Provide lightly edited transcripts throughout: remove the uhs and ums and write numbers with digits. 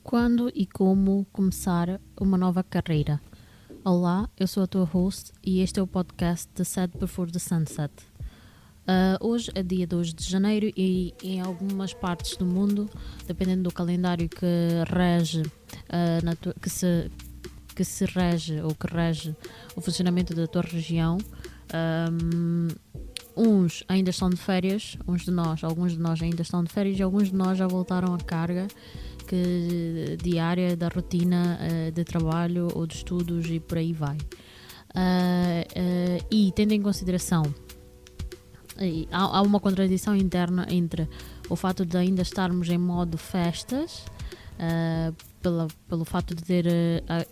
Quando e como começar uma nova carreira? Olá, eu sou a tua host e este é o podcast The Set Before the Sunset. Hoje é dia 2 de janeiro e em algumas partes do mundo, dependendo do calendário que rege, que se rege ou que rege o funcionamento da tua região, uns ainda estão de férias, alguns de nós ainda estão de férias e alguns de nós já voltaram à carga diária da rotina de trabalho ou de estudos e por aí vai. E tendo em consideração, há uma contradição interna entre o fato de ainda estarmos em modo festas, pelo fato de ter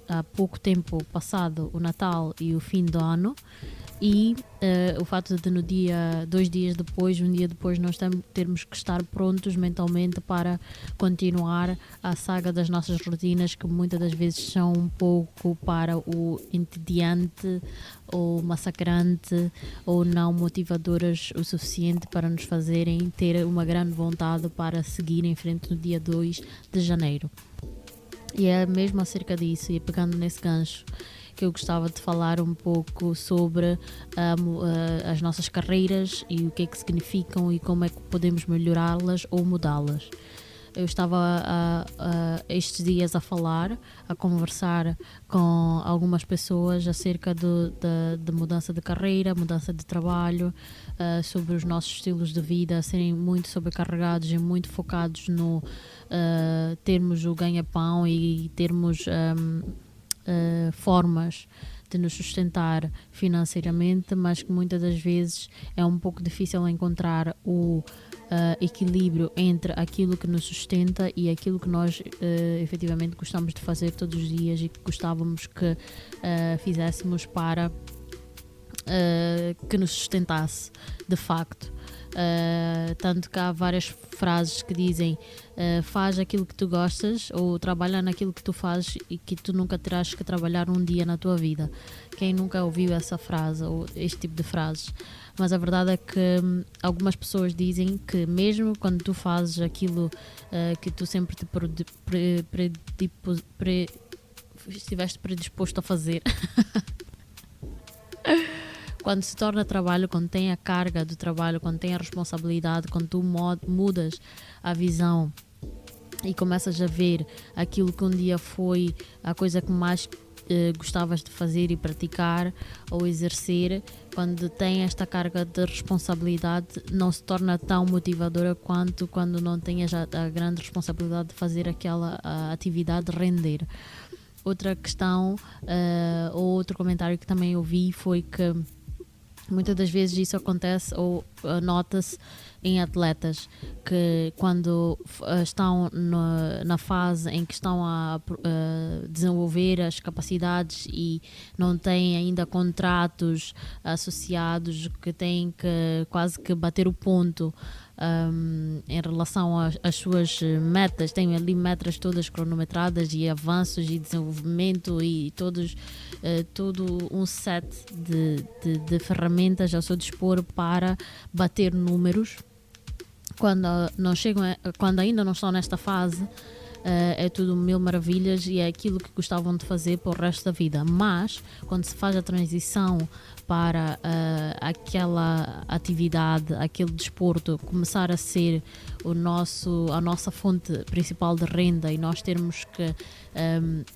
há pouco tempo passado o Natal e o fim do ano, e o fato de um dia depois, nós termos que estar prontos mentalmente para continuar a saga das nossas rotinas, que muitas das vezes são um pouco para o entediante ou massacrante ou não motivadoras o suficiente para nos fazerem ter uma grande vontade para seguir em frente no dia 2 de janeiro. E é mesmo acerca disso, e pegando nesse gancho, que eu gostava de falar um pouco sobre as nossas carreiras e o que é que significam e como é que podemos melhorá-las ou mudá-las. Eu estava estes dias a conversar com algumas pessoas acerca de mudança de carreira, mudança de trabalho, sobre os nossos estilos de vida serem muito sobrecarregados e muito focados no termos o ganha-pão e termos formas de nos sustentar financeiramente, mas que muitas das vezes é um pouco difícil encontrar o equilíbrio entre aquilo que nos sustenta e aquilo que nós efetivamente gostamos de fazer todos os dias e que gostávamos que fizéssemos para que nos sustentasse de facto. Tanto que há várias frases que dizem faz aquilo que tu gostas ou trabalha naquilo que tu fazes e que tu nunca terás que trabalhar um dia na tua vida. Quem nunca ouviu essa frase ou este tipo de frases? Mas a verdade é que algumas pessoas dizem que mesmo quando tu fazes aquilo que tu sempre te estiveste predisposto a fazer quando se torna trabalho, quando tem a carga do trabalho, quando tem a responsabilidade, quando tu mudas a visão e começas a ver aquilo que um dia foi a coisa que mais gostavas de fazer e praticar ou exercer, quando tem esta carga de responsabilidade, não se torna tão motivadora quanto quando não tenhas a grande responsabilidade de fazer aquela atividade render. Outra questão, ou outro comentário que também ouvi foi que muitas das vezes isso acontece ou nota-se em atletas que quando estão na fase em que estão a desenvolver as capacidades e não têm ainda contratos associados, que têm que quase que bater o ponto em relação às suas metas, têm ali metas todas cronometradas e avanços e desenvolvimento e todo um set de ferramentas ao seu dispor para bater números. Quando ainda não estão nesta fase, é tudo mil maravilhas e é aquilo que gostavam de fazer para o resto da vida. Mas quando se faz a transição para aquela atividade, aquele desporto começar a ser a nossa fonte principal de renda e nós termos que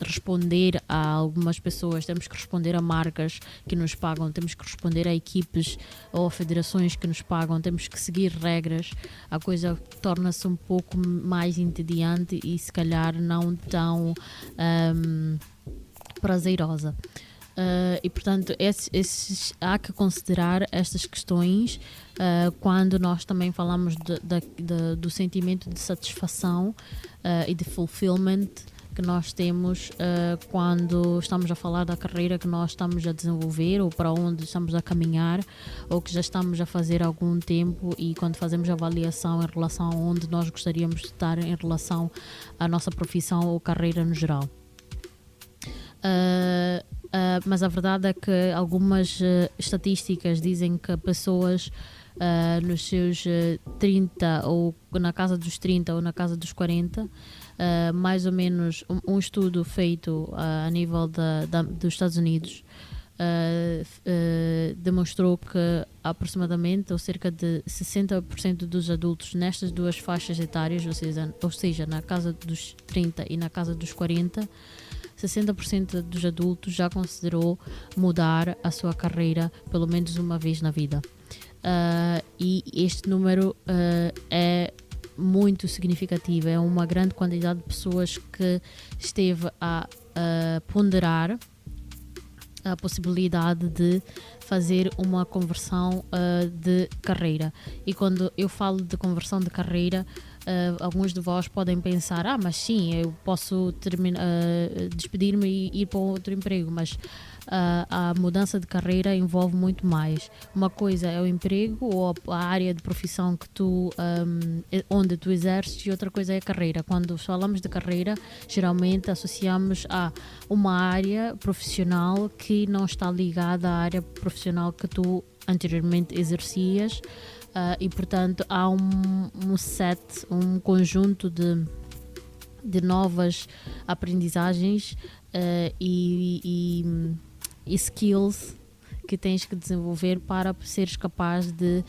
responder a algumas pessoas, temos que responder a marcas que nos pagam, temos que responder a equipes ou a federações que nos pagam, temos que seguir regras, a coisa torna-se um pouco mais entediante e se calhar não tão prazerosa. E portanto há que considerar estas questões quando nós também falamos do sentimento de satisfação e de fulfillment que nós temos quando estamos a falar da carreira que nós estamos a desenvolver ou para onde estamos a caminhar ou que já estamos a fazer há algum tempo, e quando fazemos a avaliação em relação a onde nós gostaríamos de estar em relação à nossa profissão ou carreira no geral. Mas a verdade é que algumas estatísticas dizem que pessoas nos seus 30 ou na casa dos 30 ou na casa dos 40 mais ou menos um estudo feito a nível dos Estados Unidos demonstrou que aproximadamente ou cerca de 60% dos adultos nestas duas faixas etárias, ou seja, na casa dos 30 e na casa dos 40, 60% dos adultos já considerou mudar a sua carreira pelo menos uma vez na vida. E este número é muito significativo, é uma grande quantidade de pessoas que esteve a ponderar a possibilidade de fazer uma conversão de carreira. E quando eu falo de conversão de carreira, alguns de vós podem pensar, mas sim, eu posso despedir-me e ir para outro emprego, mas a mudança de carreira envolve muito mais. Uma coisa é o emprego ou a área de profissão que onde tu exerces, e outra coisa é a carreira. Quando falamos de carreira, geralmente associamos a uma área profissional que não está ligada à área profissional que tu anteriormente exercias. E portanto há um conjunto de novas aprendizagens e skills que tens que desenvolver para seres capaz de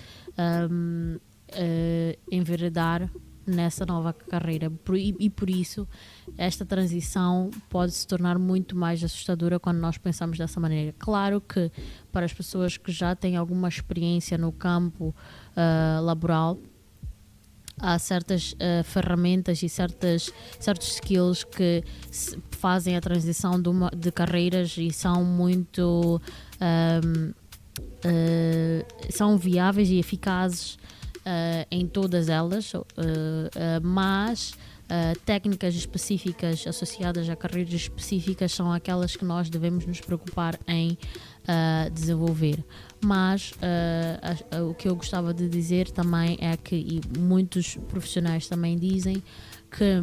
enveredar nessa nova carreira. E por isso esta transição pode se tornar muito mais assustadora quando nós pensamos dessa maneira. Claro que para as pessoas que já têm alguma experiência no campo laboral, há certas ferramentas e certos skills que fazem a transição de carreiras e são muito são viáveis e eficazes em todas elas, mas técnicas específicas associadas a carreiras específicas são aquelas que nós devemos nos preocupar em desenvolver. Mas o que eu gostava de dizer também é que, e muitos profissionais também dizem, que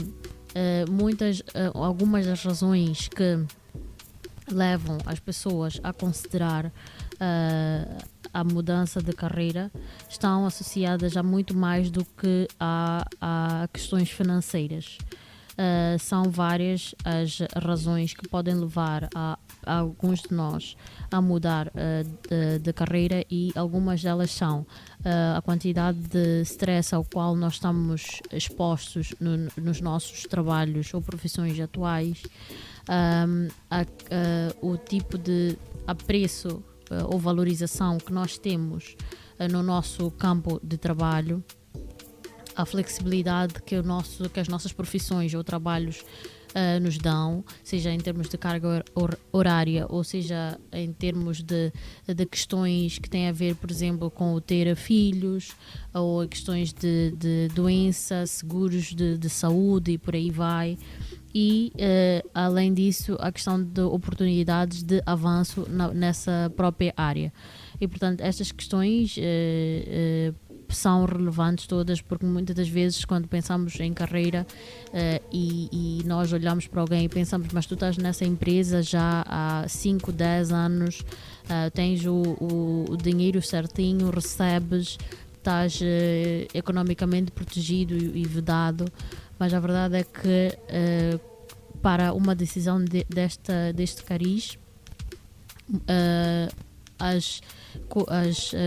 algumas das razões que levam as pessoas a considerar a mudança de carreira estão associadas a muito mais do que a questões financeiras. São várias as razões que podem levar a alguns de nós a mudar de carreira, e algumas delas são a quantidade de stress ao qual nós estamos expostos nos nossos trabalhos ou profissões atuais, o tipo de apreço ou valorização que nós temos no nosso campo de trabalho, a flexibilidade que as nossas profissões ou trabalhos nos dão, seja em termos de carga horária, ou seja em termos de questões que têm a ver, por exemplo, com o ter filhos, ou questões de doença, seguros de saúde e por aí vai. E, além disso, a questão de oportunidades de avanço nessa própria área. E, portanto, estas questões são relevantes todas, porque muitas das vezes quando pensamos em carreira e nós olhamos para alguém e pensamos, mas tu estás nessa empresa já há 5, 10 anos, tens o dinheiro certinho, recebes, estás economicamente protegido e vedado, mas a verdade é que para uma decisão deste cariz, as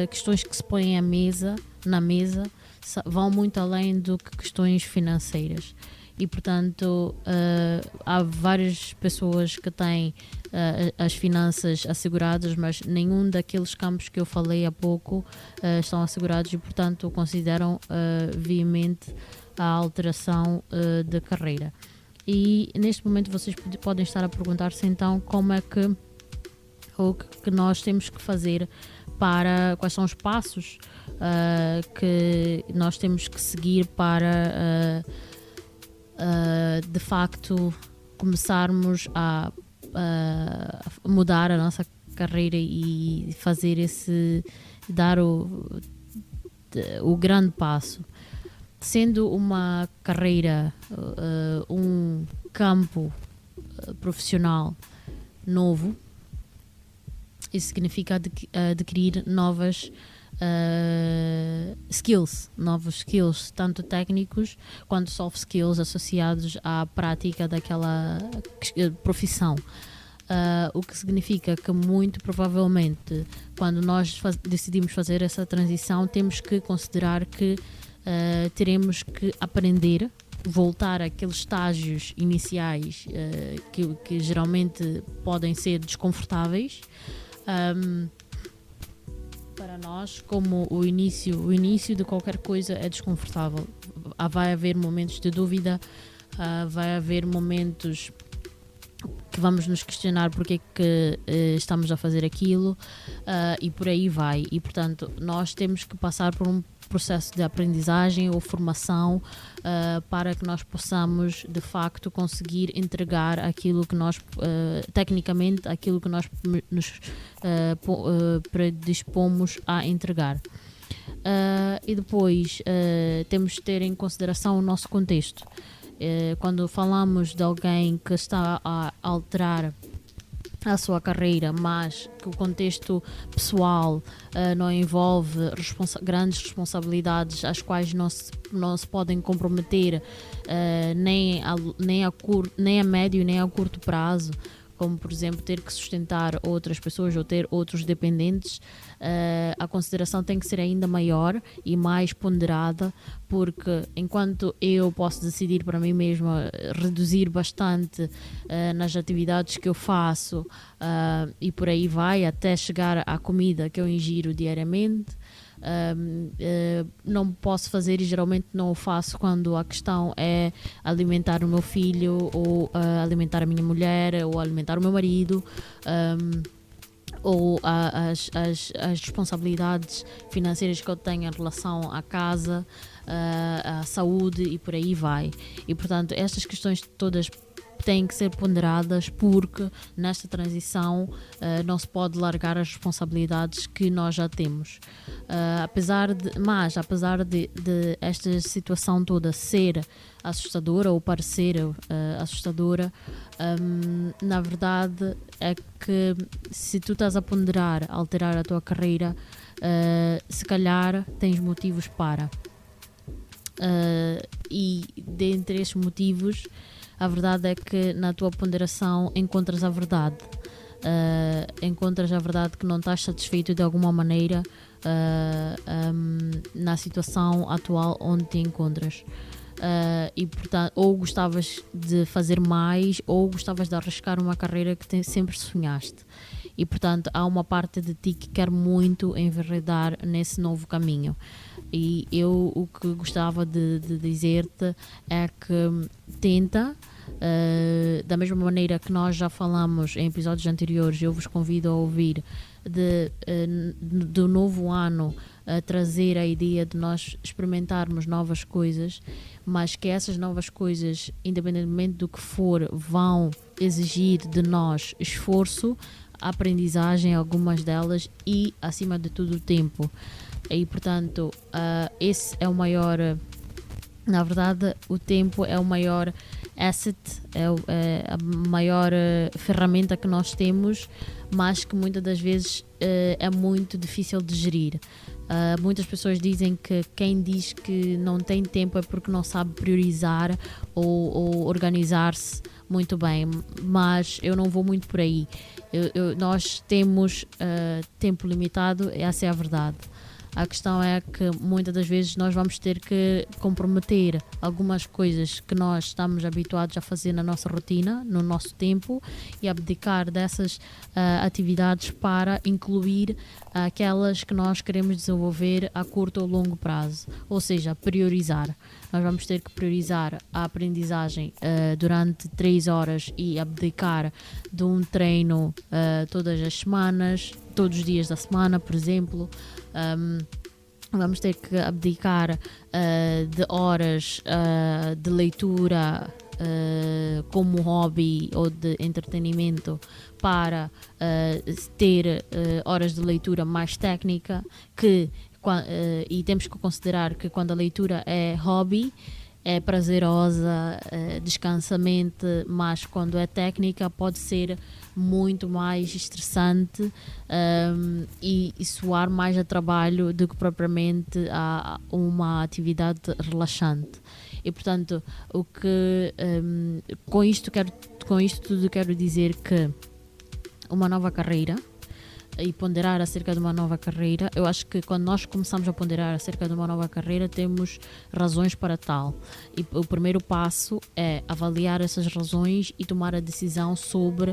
questões que se põem na mesa vão muito além do que questões financeiras. E, portanto, há várias pessoas que têm as finanças asseguradas, mas nenhum daqueles campos que eu falei há pouco estão assegurados, e, portanto, consideram veemente a alteração de carreira. E neste momento vocês podem estar a perguntar-se então como é que o que nós temos que fazer, quais são os passos que nós temos que seguir para de facto começarmos a mudar a nossa carreira e fazer dar o grande passo. Sendo uma carreira, um campo profissional novo, isso significa adquirir novas skills, novos skills, tanto técnicos quanto soft skills associados à prática daquela profissão. O que significa que muito provavelmente quando nós decidimos fazer essa transição temos que considerar que teremos que aprender, voltar àqueles estágios iniciais que geralmente podem ser desconfortáveis para nós, como o início de qualquer coisa é desconfortável. Vai haver momentos de dúvida, vai haver momentos que vamos nos questionar porque é que estamos a fazer aquilo e por aí vai. E portanto nós temos que passar por um processo de aprendizagem ou formação para que nós possamos de facto conseguir entregar aquilo que nós tecnicamente aquilo que nós nos predispomos a entregar. E depois temos de ter em consideração o nosso contexto. Quando falamos de alguém que está a alterar a sua carreira, mas que o contexto pessoal não envolve grandes responsabilidades às quais não se podem comprometer nem a médio nem a curto prazo, como por exemplo ter que sustentar outras pessoas ou ter outros dependentes, a consideração tem que ser ainda maior e mais ponderada, porque enquanto eu posso decidir para mim mesma reduzir bastante nas atividades que eu faço e por aí vai, até chegar à comida que eu ingiro diariamente, não posso fazer e geralmente não o faço quando a questão é alimentar o meu filho ou alimentar a minha mulher ou alimentar o meu marido, ou as responsabilidades financeiras que eu tenho em relação à casa, à saúde e por aí vai. E portanto estas questões todas têm que ser ponderadas, porque nesta transição não se pode largar as responsabilidades que nós já temos. Apesar de esta situação toda ser assustadora ou parecer assustadora, na verdade é que se tu estás a ponderar alterar a tua carreira, se calhar tens motivos para. E dentre estes motivos, a verdade é que na tua ponderação encontras a verdade. Encontras a verdade que não estás satisfeito de alguma maneira na situação atual onde te encontras. E portanto, ou gostavas de fazer mais, ou gostavas de arriscar uma carreira que sempre sonhaste. E portanto há uma parte de ti que quer muito enveredar nesse novo caminho. E eu o que gostava de dizer-te é que tenta, da mesma maneira que nós já falamos em episódios anteriores, eu vos convido a ouvir do novo ano, a trazer a ideia de nós experimentarmos novas coisas, mas que essas novas coisas, independentemente do que for, vão exigir de nós esforço, aprendizagem, algumas delas, e acima de tudo o tempo. E portanto esse é o maior, na verdade o tempo é o maior asset, é a maior ferramenta que nós temos, mas que muitas das vezes é muito difícil de gerir. Muitas pessoas dizem que quem diz que não tem tempo é porque não sabe priorizar ou organizar-se muito bem, mas eu não vou muito por aí. Nós temos tempo limitado, essa é a verdade. A questão é que muitas das vezes nós vamos ter que comprometer algumas coisas que nós estamos habituados a fazer na nossa rotina, no nosso tempo, e abdicar dessas atividades para incluir aquelas que nós queremos desenvolver a curto ou longo prazo, ou seja, priorizar. Nós vamos ter que priorizar a aprendizagem durante 3 horas e abdicar de um treino todas as semanas, todos os dias da semana, por exemplo. Vamos ter que abdicar de horas de leitura como hobby ou de entretenimento para ter horas de leitura mais técnica, e temos que considerar que quando a leitura é hobby, é prazerosa, descansa a mente, mas quando é técnica pode ser muito mais estressante, e soar mais a trabalho do que propriamente a uma atividade relaxante. E portanto, com isto tudo quero dizer que uma nova carreira e ponderar acerca de uma nova carreira, eu acho que quando nós começamos a ponderar acerca de uma nova carreira, temos razões para tal. E o primeiro passo é avaliar essas razões e tomar a decisão sobre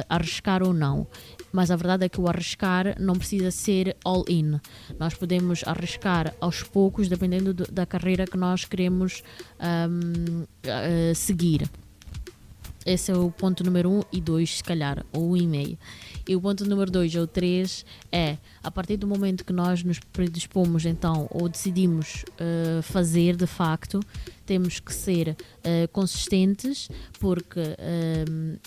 arriscar ou não. Mas a verdade é que o arriscar não precisa ser all in. Nós podemos arriscar aos poucos, dependendo da carreira que nós queremos seguir. Esse é o ponto número 1 e 2, se calhar, ou 1,5. E o ponto número 2 ou 3 é, a partir do momento que nós nos predispomos, então, ou decidimos fazer, de facto, temos que ser consistentes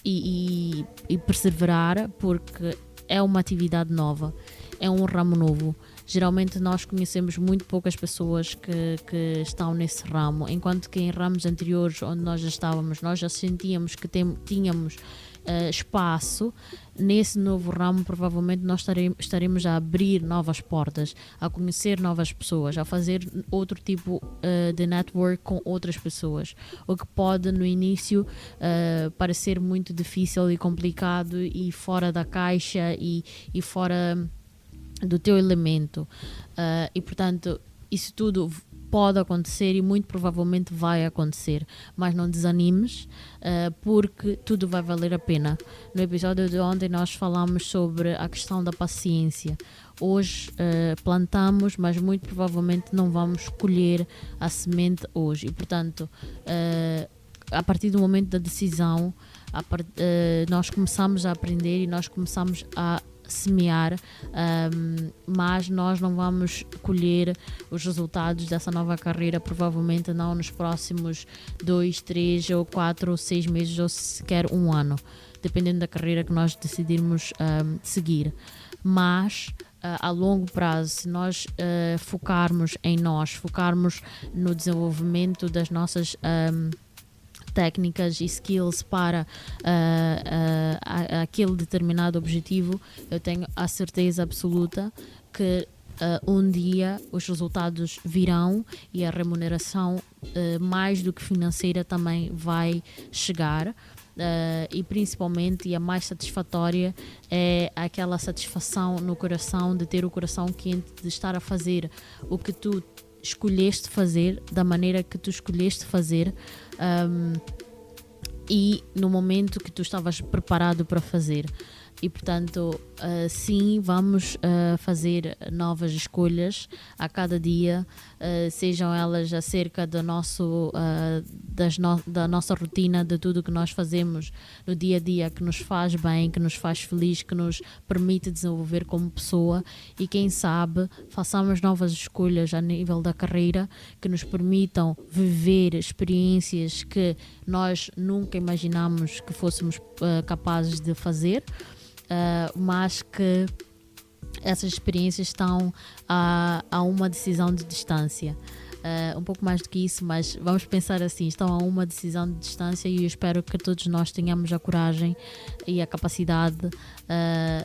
e perseverar, porque é uma atividade nova, é um ramo novo. Geralmente nós conhecemos muito poucas pessoas que estão nesse ramo, enquanto que em ramos anteriores onde nós já estávamos, nós já sentíamos que tínhamos espaço. Nesse novo ramo provavelmente nós estaremos a abrir novas portas, a conhecer novas pessoas, a fazer outro tipo de network com outras pessoas, o que pode no início parecer muito difícil e complicado e fora da caixa e fora do teu elemento, e portanto isso tudo pode acontecer e muito provavelmente vai acontecer, mas não desanimes, porque tudo vai valer a pena. No episódio de ontem nós falamos sobre a questão da paciência. Hoje plantamos, mas muito provavelmente não vamos colher a semente hoje, e portanto a partir do momento da decisão nós começamos a aprender e nós começamos a semear, mas nós não vamos colher os resultados dessa nova carreira, provavelmente não nos próximos 2, 3 ou 4 ou 6 meses ou sequer um ano, dependendo da carreira que nós decidirmos seguir. Mas a longo prazo, se nós focarmos em nós, focarmos no desenvolvimento das nossas técnicas e skills para aquele determinado objetivo, eu tenho a certeza absoluta que um dia os resultados virão e a remuneração mais do que financeira também vai chegar. E principalmente, e a mais satisfatória, é aquela satisfação no coração, de ter o coração quente, de estar a fazer o que tu escolheste fazer, da maneira que tu escolheste fazer, e no momento que tu estavas preparado para fazer. E portanto, sim, vamos fazer novas escolhas a cada dia, sejam elas acerca da nossa rotina, de tudo que nós fazemos no dia a dia, que nos faz bem, que nos faz feliz, que nos permite desenvolver como pessoa, e quem sabe façamos novas escolhas a nível da carreira que nos permitam viver experiências que nós nunca imaginamos que fôssemos capazes de fazer. Mas que essas experiências estão a uma decisão de distância, um pouco mais do que isso, mas vamos pensar assim, estão a uma decisão de distância, e eu espero que todos nós tenhamos a coragem e a capacidade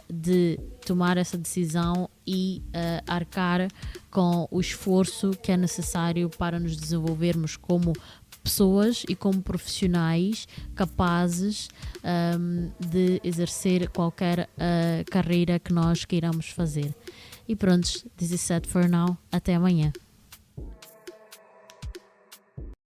de tomar essa decisão e arcar com o esforço que é necessário para nos desenvolvermos como pessoas e como profissionais capazes de exercer qualquer carreira que nós queiramos fazer. E pronto, this is it for now. Até amanhã.